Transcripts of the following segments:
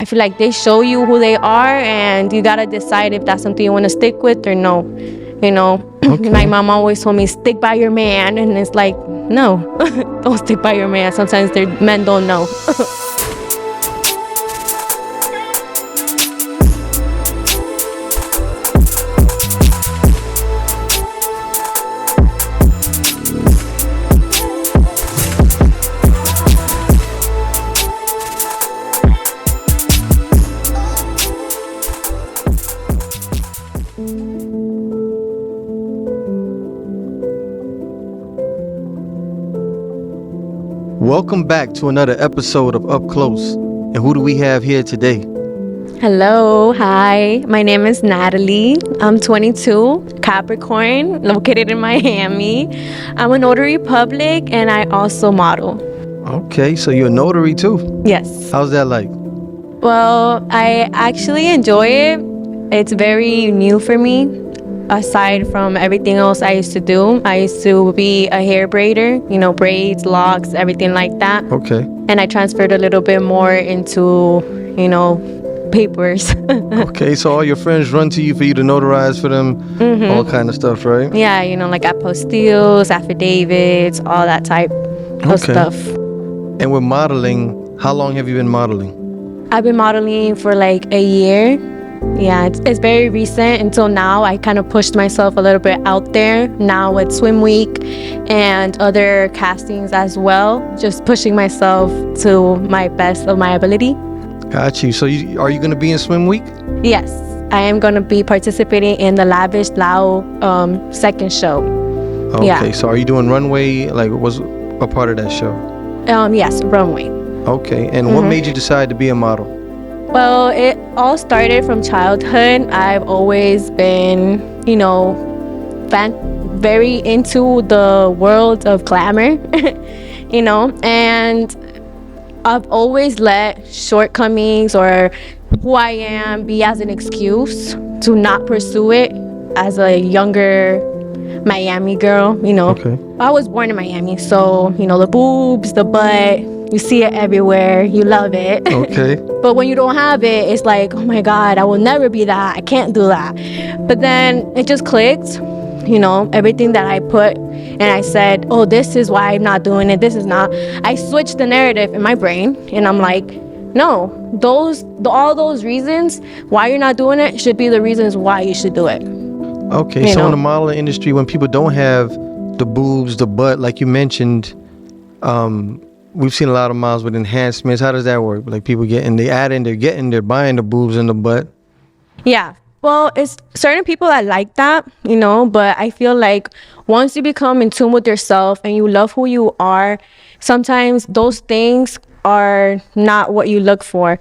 I feel like they show you who they are, and you gotta decide if that's something you want to stick with or no. You know, Okay. my mom always told me, stick by your man, and it's like, no, don't stick by your man. Sometimes their men don't know. Welcome back to another episode of Up Close. And who do we have here today? Hello, hi. My name is Natalie. I'm 22, Capricorn, located in Miami. I'm a notary public, and I also model. Okay, so you're a notary too. Yes. How's that like? Well, I actually enjoy it. It's very new for me. Aside from everything else I used to do, I used to be a hair braider, braids, locks, everything like that. Okay. And I transferred a little bit more into, papers. Okay, so all your friends run to you for you to notarize for them, all kind of stuff, right? Yeah, like apostilles, affidavits, all that type of stuff. And with modeling, how long have you been modeling? I've been modeling for like a year. Yeah, it's very recent. Until now, I kind of pushed myself a little bit out there. Now with Swim Week and other castings as well, just pushing myself to my best of my ability. Got you. So are you going to be in Swim Week? Yes, I am going to be participating in the Lavish Lao second show. Okay, yeah. So are you doing runway? Like, what was a part of that show? Yes, runway. Okay, and what made you decide to be a model? Well, it all started from childhood. I've always been, very into the world of glamour, and I've always let shortcomings or who I am be as an excuse to not pursue it as a younger Miami girl, Okay. I was born in Miami, so, the boobs, the butt, you see it everywhere, you love it. Okay. But when you don't have it, it's like, oh my God, I will never be that, I can't do that. But then it just clicked, everything that I put, and I said, oh, this is why I'm not doing it, this is not. I switched the narrative in my brain, and I'm like, no, all those reasons why you're not doing it should be the reasons why you should do it. Okay, so in the modeling industry, when people don't have the boobs, the butt, like you mentioned, we've seen a lot of models with enhancements. How does that work? Like people they're buying the boobs and the butt. Yeah. Well, it's certain people that like that, but I feel like once you become in tune with yourself and you love who you are, sometimes those things are not what you look for.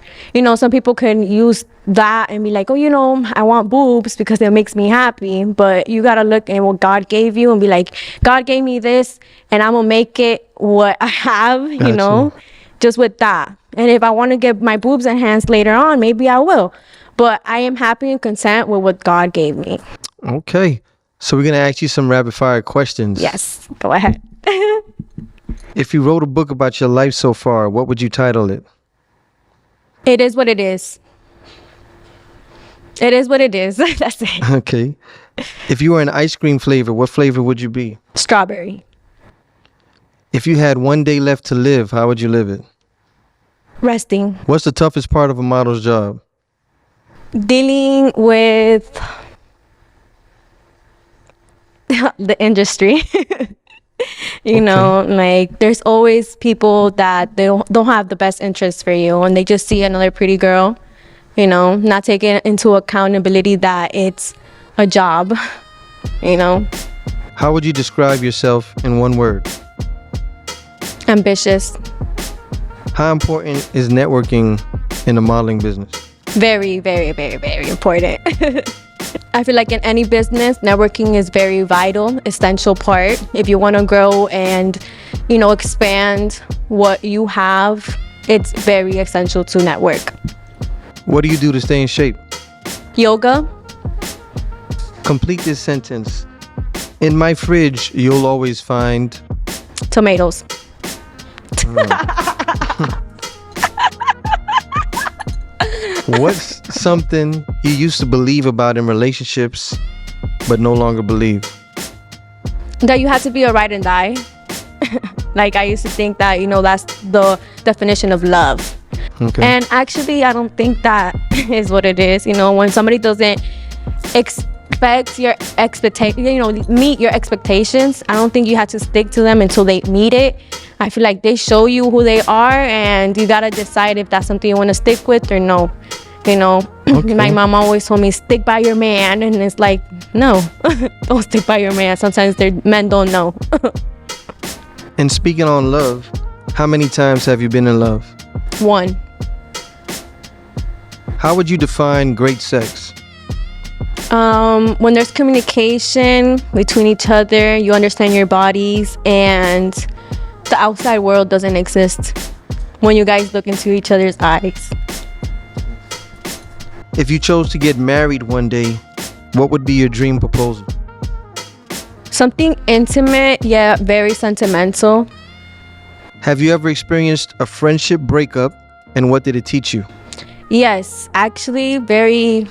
Some people can use that and be like, oh, I want boobs because it makes me happy. But you got to look at what God gave you and be like, God gave me this and I'm going to make it what I have, just with that. And if I want to get my boobs enhanced later on, maybe I will. But I am happy and content with what God gave me. Okay. So we're going to ask you some rapid fire questions. Yes, go ahead. If you wrote a book about your life so far, what would you title it? It is what it is. It is what it is. That's it. Okay. If you were an ice cream flavor, what flavor would you be? Strawberry. If you had one day left to live, how would you live it? Resting. What's the toughest part of a model's job? Dealing with the industry. Like there's always people that they don't have the best interests for you, and they just see another pretty girl, not taking into accountability that it's a job, How would you describe yourself in one word? Ambitious. How important is networking in the modeling business? Very, very, very, very important. I feel like in any business, networking is very vital, essential part. If you want to grow and, expand what you have, it's very essential to network. What do you do to stay in shape? Yoga. Complete this sentence. In my fridge, you'll always find... Tomatoes. What's something you used to believe about in relationships but no longer believe? That you had to be a ride and die. Like, I used to think that, that's the definition of love. Okay. And actually, I don't think that is what it is. When somebody doesn't expect your expectation, meet your expectations, I don't think you have to stick to them until they meet it. I feel like they show you who they are, and you gotta decide if that's something you want to stick with or no. Okay. My mom always told me, stick by your man, and it's like, no, don't stick by your man. Sometimes their men don't know. And speaking on love, how many times have you been in love? 1. How would you define great sex? When there's communication between each other, you understand your bodies, and the outside world doesn't exist when you guys look into each other's eyes. If you chose to get married one day, what would be your dream proposal? Something intimate, yet very sentimental. Have you ever experienced a friendship breakup, and what did it teach you? Yes, actually, very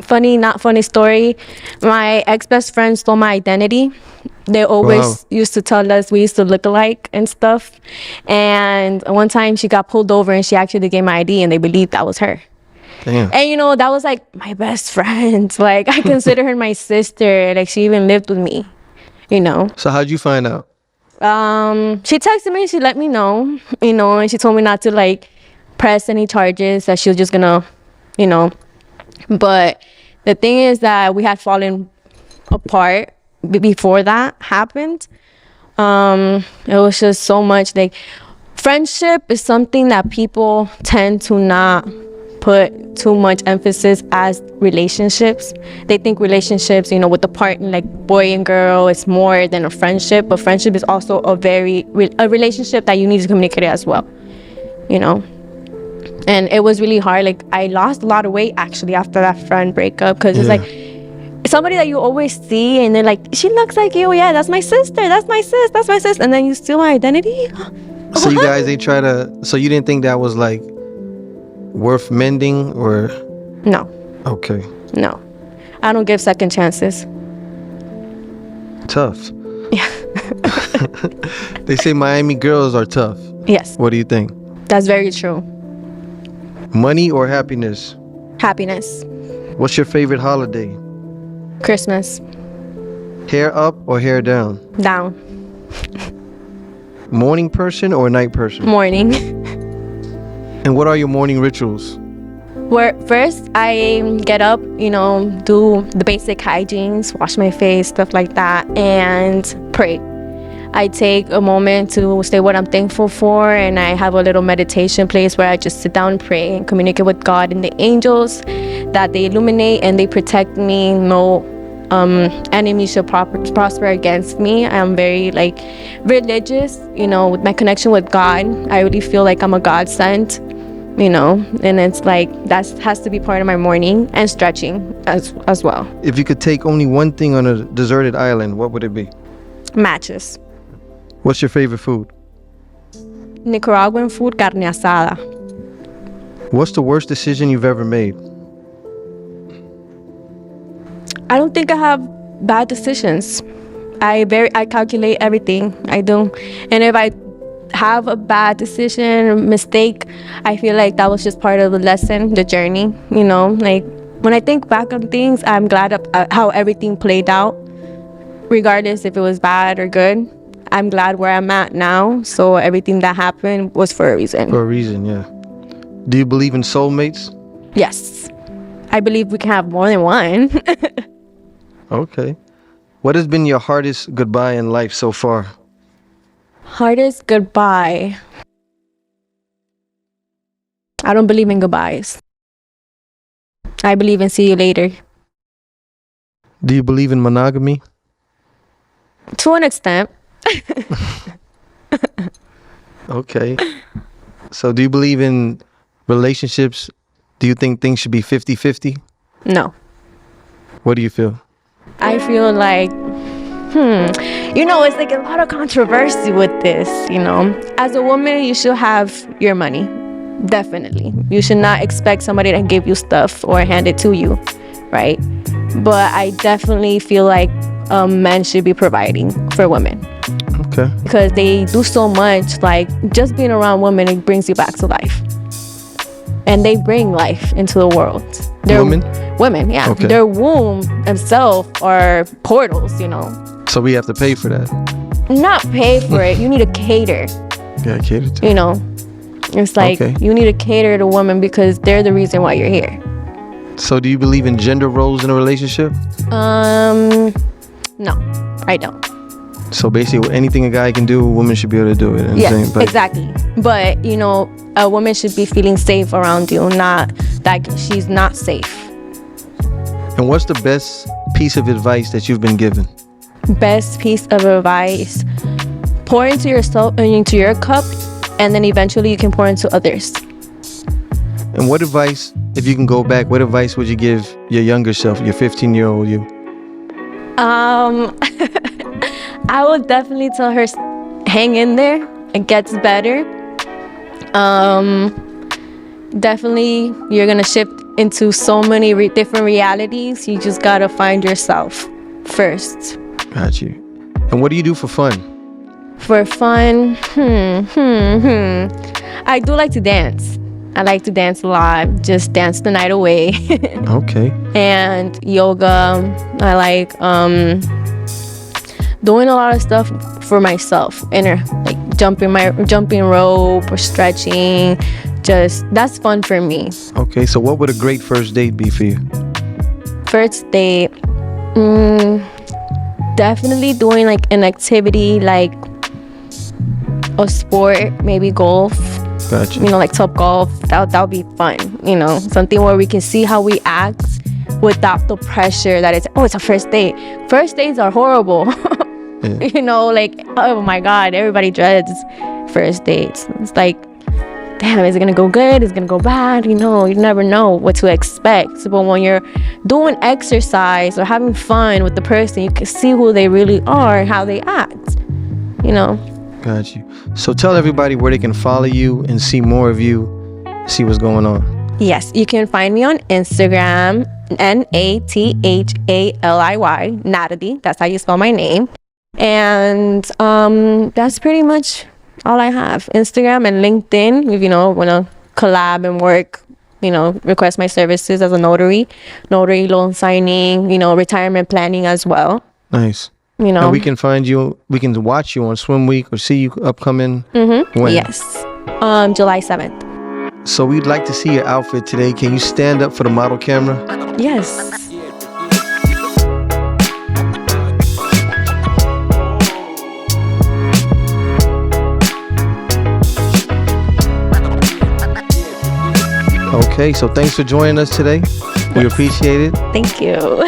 funny, not funny story. My ex-best friend stole my identity. They always used to tell us we used to look alike and stuff. And one time she got pulled over and she actually gave my ID, and they believed that was her. Damn. And that was like my best friend. Like, I consider her my sister. Like, she even lived with me, So how'd you find out? She texted me and she let me know, and she told me not to like press any charges, that she was just gonna, but the thing is that we had fallen apart before that happened. It was just so much, like, friendship is something that people tend to not put too much emphasis as relationships. They think relationships, with the partner, like boy and girl, it's more than a friendship, but friendship is also a relationship that you need to communicate as well, and it was really hard. Like, I lost a lot of weight actually after that friend breakup, because it's like somebody that you always see and they're like, she looks like you, yeah, that's my sister, that's my sis, and then you steal my identity. So you guys, so you didn't think that was like worth mending, or? No. Okay. No, I don't give second chances. Tough. Yeah. They say Miami girls are tough. Yes, What do you think? that's very true. Money or happiness? Happiness. What's your favorite holiday? Christmas. Hair up or hair down? Down. Morning person or night person? Morning. And what are your morning rituals? Where first I get up, do the basic hygienes, wash my face, stuff like that, and pray. I take a moment to say what I'm thankful for, and I have a little meditation place where I just sit down and pray and communicate with God and the angels, that they illuminate and they protect me. No enemy shall prosper against me. I'm very religious, with my connection with God. I really feel like I'm a God sent, and it's like that has to be part of my morning, and stretching as well. If you could take only one thing on a deserted island, what would it be? Matches. What's your favorite food? Nicaraguan food, carne asada. What's the worst decision you've ever made? I don't think I have bad decisions. I calculate everything I do, and if I have a bad decision or mistake, I feel like that was just part of the lesson, the journey. Like, when I think back on things, I'm glad of how everything played out, regardless if it was bad or good. I'm glad where I'm at now, so everything that happened was for a reason. For a reason, yeah. Do you believe in soulmates? Yes, I believe we can have more than one. Okay. What has been your hardest goodbye in life so far? Hardest goodbye. I don't believe in goodbyes. I believe in see you later. Do you believe in monogamy? To an extent. Okay. So do you believe in relationships? Do you think things should be 50-50? No. What do you feel? I feel like, it's like a lot of controversy with this, As a woman, you should have your money. Definitely. You should not expect somebody to give you stuff or hand it to you, right? But I definitely feel like men should be providing for women. Okay. Because they do so much, like just being around women, it brings you back to life. And they bring life into the world. Women? Women, yeah. Okay. Their womb themselves are portals, you know. So we have to pay for that. Not pay for it. You need to cater. Yeah, cater to. You know, it's like you need to cater to women because they're the reason why you're here. So do you believe in gender roles in a relationship? No, I don't. So basically, anything a guy can do, a woman should be able to do it. Yeah, exactly. But, you know, a woman should be feeling safe around you, not that she's not safe. And what's the best piece of advice that you've been given? Best piece of advice: pour into yourself and into your cup, and then eventually you can pour into others. And what advice, if you can go back, what advice would you give your younger self, your 15-year-old you? I would definitely tell her, hang in there. It gets better. Definitely, you're gonna shift into so many different realities. You just gotta find yourself first. Got you. And what do you do for fun? For fun, I do like to dance. I like to dance a lot. Just dance the night away. Okay. And yoga. I like doing a lot of stuff for myself. Like jumping rope or stretching. Just that's fun for me. Okay. So what would a great first date be for you? First date, definitely doing like an activity like a sport, maybe golf. Gotcha. You know, like top golf. That would be fun. You know, something where we can see how we act without the pressure that it's a first date. First dates are horrible. Yeah. You know, like, oh my God, everybody dreads first dates. It's like, damn, is it gonna go good? Is it gonna go bad? You know, you never know what to expect. But when you're doing exercise or having fun with the person, you can see who they really are and how they act. You know. Got you. So tell everybody where they can follow you and see more of you, see what's going on. Yes, you can find me on Instagram, Nathaliy, Natalie. That's how you spell my name. And that's pretty much all I have. Instagram and LinkedIn, if you know, want to collab and work, you know, request my services as a notary loan signing, you know, retirement planning as well. Nice. You know, and we can find you, we can watch you on Swim Week or see you upcoming. When? Yes, July 7th. So we'd like to see your outfit today. Can you stand up for the model camera? Yes. Okay, so thanks for joining us today. We appreciate it. Thank you.